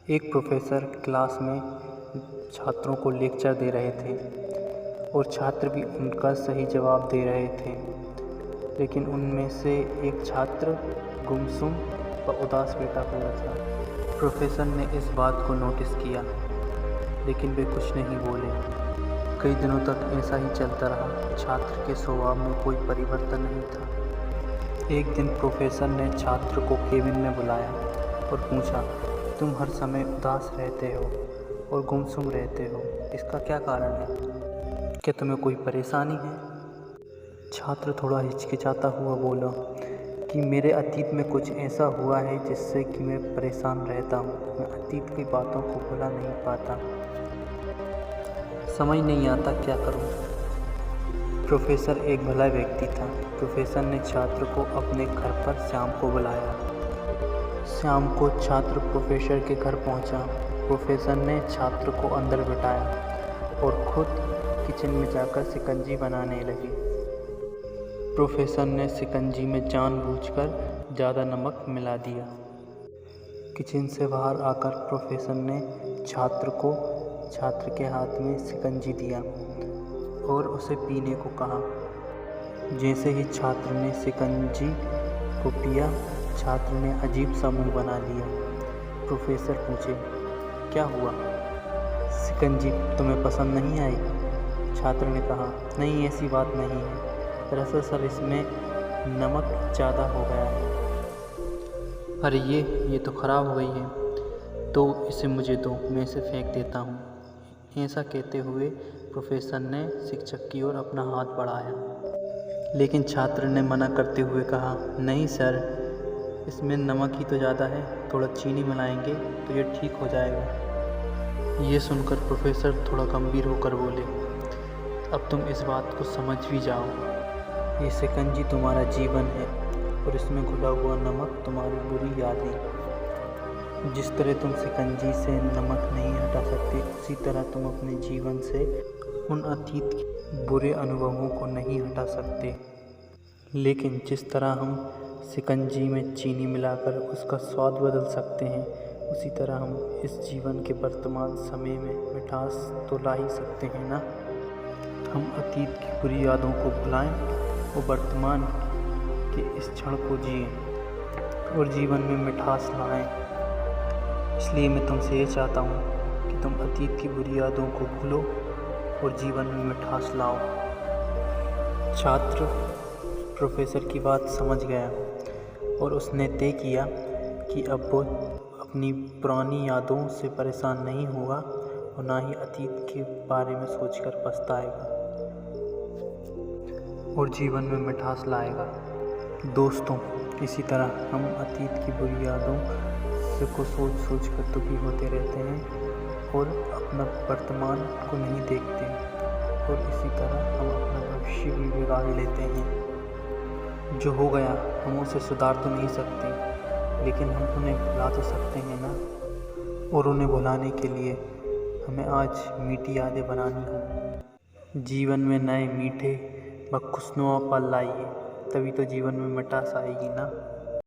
एक professor class में छात्रों को लेक्चर दे रहे थे और छात्र भी उनका सही जवाब दे रहे थे, लेकिन उनमें से एक छात्र गुमसुम व उदास बैठा हुआ था। प्रोफेसर ने इस बात को नोटिस किया, लेकिन वे कुछ नहीं बोले। कई दिनों तक ऐसा ही चलता रहा। छात्र के स्वभाव में कोई परिवर्तन नहीं था। एक दिन प्रोफेसर ने छात्र को केबिन में बुलाया और पूछा, तुम हर समय उदास रहते हो और गुमसुम रहते हो, इसका क्या कारण है? क्या तुम्हें कोई परेशानी है? छात्र थोड़ा हिचकिचाता हुआ बोला कि मेरे अतीत में कुछ ऐसा हुआ है जिससे कि मैं परेशान रहता हूँ। मैं अतीत की बातों को भुला नहीं पाता, समझ नहीं आता क्या करूँ। प्रोफेसर एक भला व्यक्ति था। प्रोफेसर ने छात्र को अपने घर पर शाम को बुलाया। शाम को छात्र प्रोफेसर के घर पहुंचा। प्रोफेसर ने छात्र को अंदर बिठाया और खुद किचन में जाकर शिकंजी बनाने लगे। प्रोफेसर ने शिकंजी में जानबूझकर ज़्यादा नमक मिला दिया। किचन से बाहर आकर प्रोफेसर ने छात्र के हाथ में शिकंजी दिया और उसे पीने को कहा। जैसे ही छात्र ने शिकंजी को पिया, छात्र ने अजीब सा मुंह बना लिया। प्रोफेसर पूछे, क्या हुआ? शिकंजी तुम्हें पसंद नहीं आई? छात्र ने कहा, नहीं, ऐसी बात नहीं है। दरअसल सर, इसमें नमक ज़्यादा हो गया है। अरे ये तो ख़राब हो गई है, तो इसे मुझे दो, मैं इसे फेंक देता हूँ। ऐसा कहते हुए प्रोफेसर ने शिक्षक की ओर अपना हाथ बढ़ाया, लेकिन छात्र ने मना करते हुए कहा, नहीं सर, इसमें नमक ही तो ज़्यादा है, थोड़ा चीनी मिलाएंगे तो ये ठीक हो जाएगा। ये सुनकर प्रोफेसर थोड़ा गंभीर होकर बोले, अब तुम इस बात को समझ भी जाओ। ये शिकंजी तुम्हारा जीवन है और इसमें घुला हुआ नमक तुम्हारी बुरी यादें। जिस तरह तुम शिकंजी से नमक नहीं हटा सकते, उसी तरह तुम अपने जीवन से उन अतीत के बुरे अनुभवों को नहीं हटा सकते। लेकिन जिस तरह हम शिकंजी में चीनी मिलाकर उसका स्वाद बदल सकते हैं, उसी तरह हम इस जीवन के वर्तमान समय में मिठास तो ला ही सकते हैं ना। हम अतीत की बुरी यादों को भुलाएं और वर्तमान के इस क्षण को जिएं और जीवन में मिठास लाएं। इसलिए मैं तुमसे ये चाहता हूँ कि तुम अतीत की बुरी यादों को भूलो और जीवन में मिठास लाओ। छात्र प्रोफेसर की बात समझ गया और उसने तय किया कि अब वो अपनी पुरानी यादों से परेशान नहीं होगा और ना ही अतीत के बारे में सोचकर पछताएगा और जीवन में मिठास लाएगा। दोस्तों, इसी तरह हम अतीत की बुरी यादों को सोच कर दुखी होते रहते हैं और अपना वर्तमान को नहीं देखते, और इसी तरह हम अपना भविष्य भी बिगाड़ लेते हैं। जो हो गया हम उसे सुधार तो नहीं सकते, लेकिन हम उन्हें भुला तो सकते हैं ना। और उन्हें भुलाने के लिए हमें आज मीठी यादें बनानी होंगी। जीवन में नए मीठे व खुशनुमा पल लाइए, तभी तो जीवन में मिठास आएगी ना।